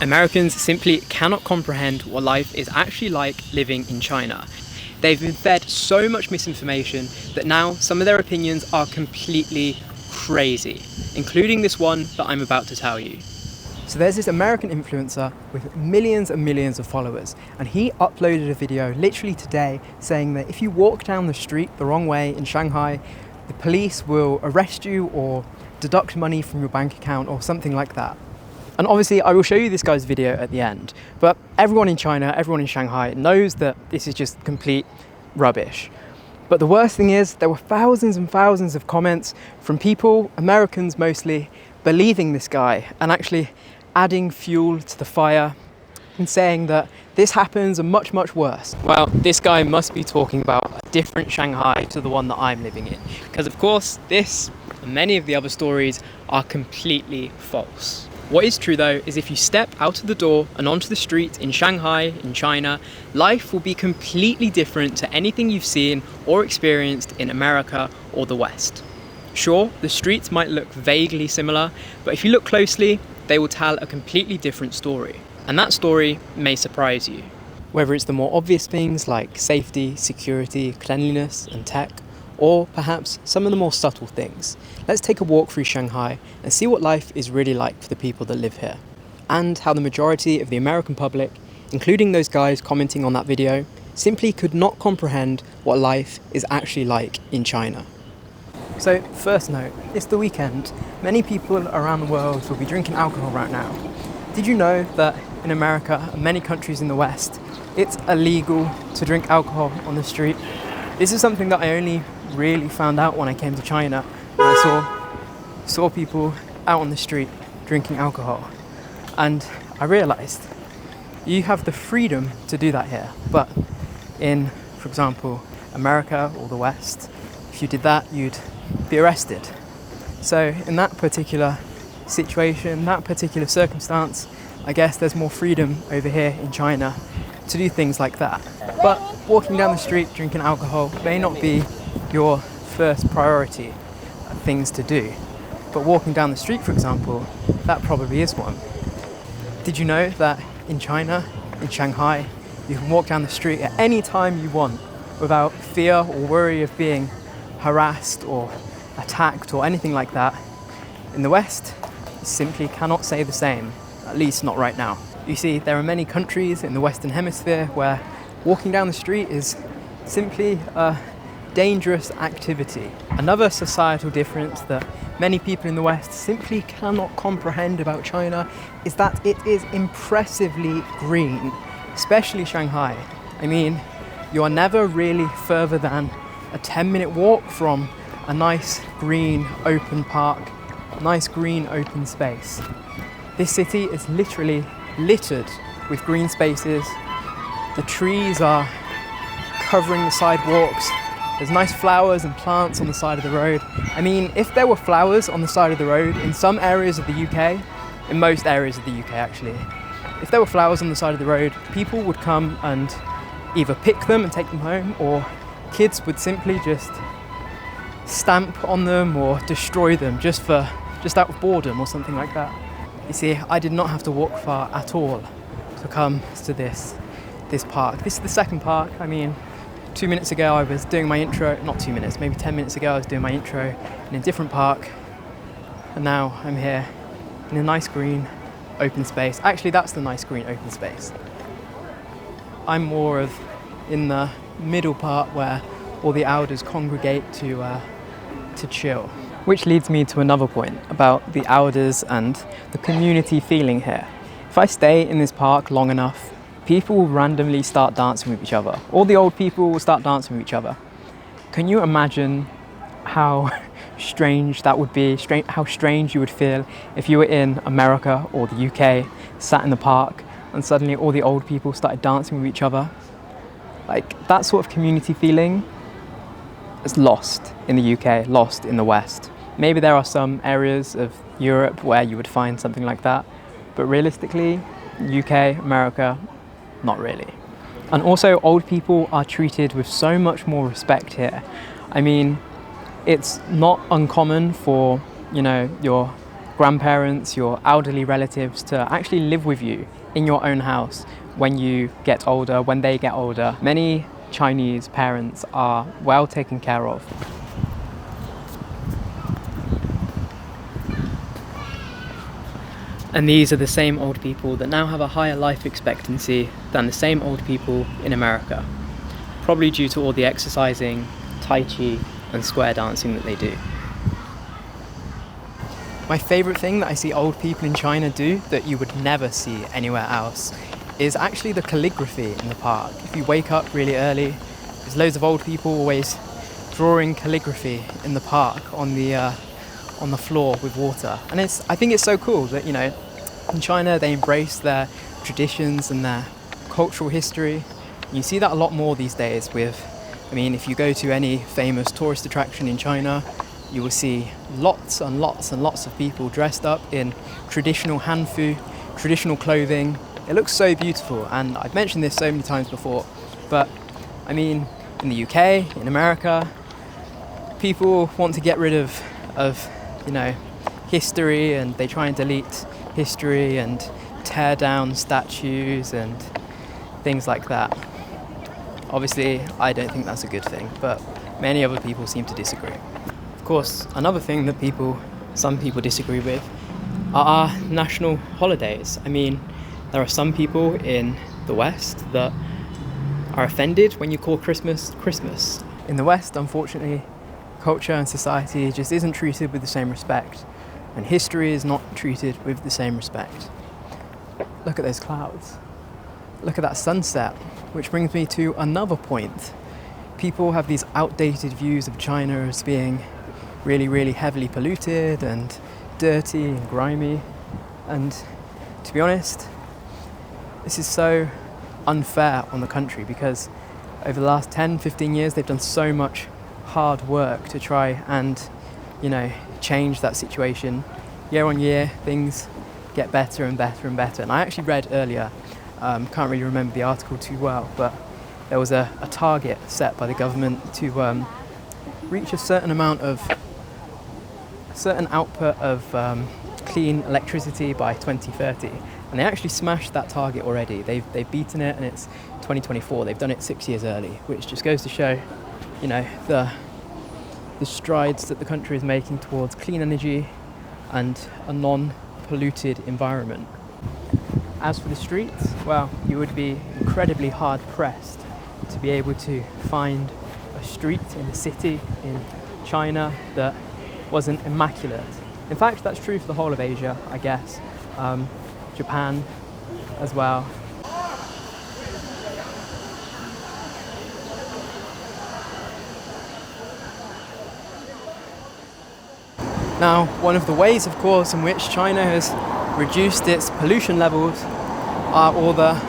Americans simply cannot comprehend what life is actually like living in China. They've been fed so much misinformation that now some of their opinions are completely crazy, including this one that I'm about to tell you. So there's this American influencer with millions and millions of followers, and he uploaded a video literally today saying that if you walk down the street the wrong way in Shanghai, the police will arrest you or deduct money from your bank account or something like that. And obviously I will show you this guy's video at the end, but everyone in China, everyone in Shanghai knows that this is just complete rubbish. But the worst thing is there were thousands and thousands of comments from people, Americans mostly, believing this guy and actually adding fuel to the fire and saying that this happens and much, much worse. Well, this guy must be talking about a different Shanghai to the one that I'm living in, because of course this and many of the other stories are completely false. What is true though is if you step out of the door and onto the street in Shanghai, in China, life will be completely different to anything you've seen or experienced in America or the West. Sure, the streets might look vaguely similar, but if you look closely, they will tell a completely different story. And that story may surprise you. Whether it's the more obvious things like safety, security, cleanliness and tech, or perhaps some of the more subtle things. Let's take a walk through Shanghai and see what life is really like for the people that live here, and how the majority of the American public, including those guys commenting on that video, simply could not comprehend what life is actually like in China. So first note, it's the weekend. Many people around the world will be drinking alcohol right now. Did you know that in America and many countries in the West, it's illegal to drink alcohol on the street? This is something that I only really found out when I came to China, and I saw people out on the street drinking alcohol, and I realized you have the freedom to do that here, but in, for example, America or the West, if you did that, you'd be arrested. So in that particular situation, that particular circumstance, I guess there's more freedom over here in China to do things like that. But walking down the street drinking alcohol may not be your first priority things to do, but walking down the street, for example, that probably is one. Did you know that in China, in Shanghai, you can walk down the street at any time you want without fear or worry of being harassed or attacked or anything like that? In the West, you simply cannot say the same, at least not right now. You see, there are many countries in the Western Hemisphere where walking down the street is simply a dangerous activity. Another societal difference that many people in the West simply cannot comprehend about China is that it is impressively green, especially Shanghai. I mean, you are never really further than a 10-minute walk from a nice green open park, nice green open space. This city is literally littered with green spaces. The trees are covering the sidewalks. There's nice flowers and plants on the side of the road. I mean, if there were flowers on the side of the road in some areas of the UK, in most areas of the UK actually, if there were flowers on the side of the road, people would come and either pick them and take them home, or kids would simply just stamp on them or destroy them just out of boredom or something like that. You see, I did not have to walk far at all to come to this park. This is the second park. I mean, 2 minutes ago I was doing my intro, not 2 minutes, maybe 10 minutes ago I was doing my intro in a different park, and now I'm here in a nice green open space. Actually, that's the nice green open space. I'm more of in the middle part where all the elders congregate to chill. Which leads me to another point about the elders and the community feeling here. If I stay in this park long enough, people will randomly start dancing with each other. All the old people will start dancing with each other. Can you imagine how strange that would be, how strange you would feel if you were in America or the UK, sat in the park, and suddenly all the old people started dancing with each other? Like, that sort of community feeling is lost in the UK, lost in the West. Maybe there are some areas of Europe where you would find something like that, but realistically, UK, America, not really. And also, old people are treated with so much more respect here. I mean, it's not uncommon for, your grandparents, your elderly relatives to actually live with you in your own house when you get older, when they get older. Many Chinese parents are well taken care of. And these are the same old people that now have a higher life expectancy than the same old people in America, probably due to all the exercising, tai chi and square dancing that they do. My favourite thing that I see old people in China do that you would never see anywhere else is actually the calligraphy in the park. If you wake up really early, there's loads of old people always drawing calligraphy in the park on the floor with water. And I think it's so cool that, you know, in China they embrace their traditions and their cultural history. You see that a lot more these days if you go to any famous tourist attraction in China, you will see lots and lots and lots of people dressed up in traditional hanfu, traditional clothing. It looks so beautiful, and I've mentioned this so many times before, but I mean, in the UK, in America, people want to get rid of history, and they try and delete history and tear down statues and things like that. Obviously, I don't think that's a good thing, but many other people seem to disagree. Of course, another thing that some people disagree with are our national holidays. I mean, there are some people in the West that are offended when you call Christmas Christmas. In the West, unfortunately, culture and society just isn't treated with the same respect, and history is not treated with the same respect. Look at those clouds. Look at that sunset, which brings me to another point. People have these outdated views of China as being really, really heavily polluted and dirty and grimy. And to be honest, this is so unfair on the country, because over the last 10-15 years they've done so much hard work to try and change that situation. Year on year things get better and better and better. And I actually read earlier, can't really remember the article too well, but there was a target set by the government to reach a certain output of clean electricity by 2030. And they actually smashed that target already. They've beaten it, and it's 2024. They've done it 6 years early, which just goes to show, the strides that the country is making towards clean energy and a non-polluted environment. As for the streets, well, you would be incredibly hard pressed to be able to find a street in a city in China that wasn't immaculate. In fact, that's true for the whole of Asia, I guess. Japan as well. Now, one of the ways, of course, in which China has reduced its pollution levels are all the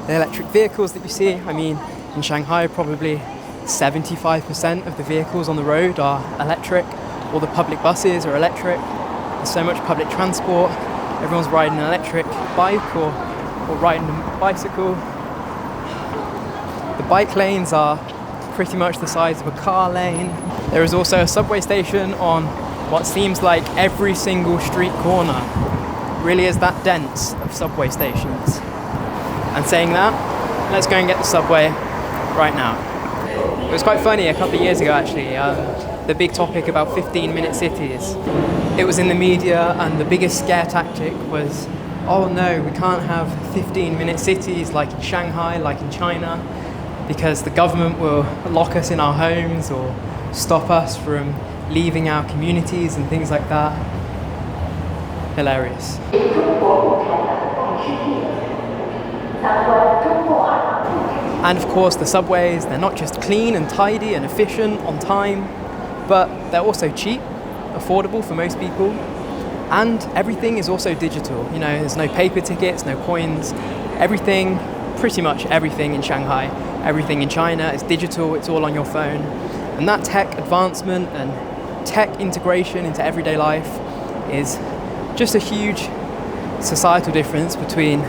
electric vehicles that you see. I mean, in Shanghai, probably 75% of the vehicles on the road are electric. All the public buses are electric. There's so much public transport. Everyone's riding an electric bike or riding a bicycle. The bike lanes are pretty much the size of a car lane. There is also a subway station on what seems like every single street corner. It really is that dense of subway stations. And saying that, let's go and get the subway right now. It was quite funny a couple of years ago actually, the big topic about 15-minute cities. It was in the media, and the biggest scare tactic was, oh no, we can't have 15-minute cities like in Shanghai, like in China, because the government will lock us in our homes or stop us from leaving our communities and things like that. Hilarious. And of course the subways, they're not just clean and tidy and efficient on time, but they're also cheap, affordable for most people, and everything is also digital. There's no paper tickets, no coins. Everything, pretty much everything in Shanghai, everything in China is digital, it's all on your phone. And that tech advancement and tech integration into everyday life is just a huge societal difference between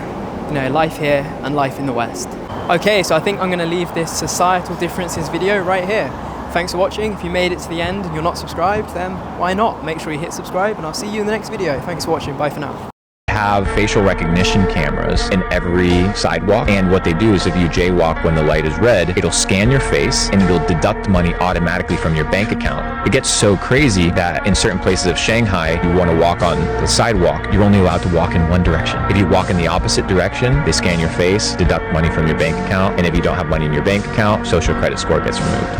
life here and life in the West. Okay, so I think I'm going to leave this societal differences video right here. thanks for watching. If you made it to the end and you're not subscribed, then why not? Make sure you hit subscribe, and I'll see you in the next video. Thanks for watching. Bye for now. Have facial recognition cameras in every sidewalk, and what they do is if you jaywalk when the light is red, it'll scan your face and it'll deduct money automatically from your bank account. It gets so crazy that in certain places of Shanghai, you want to walk on the sidewalk, you're only allowed to walk in one direction. If you walk in the opposite direction, they scan your face, deduct money from your bank account, and if you don't have money in your bank account, social credit score gets removed.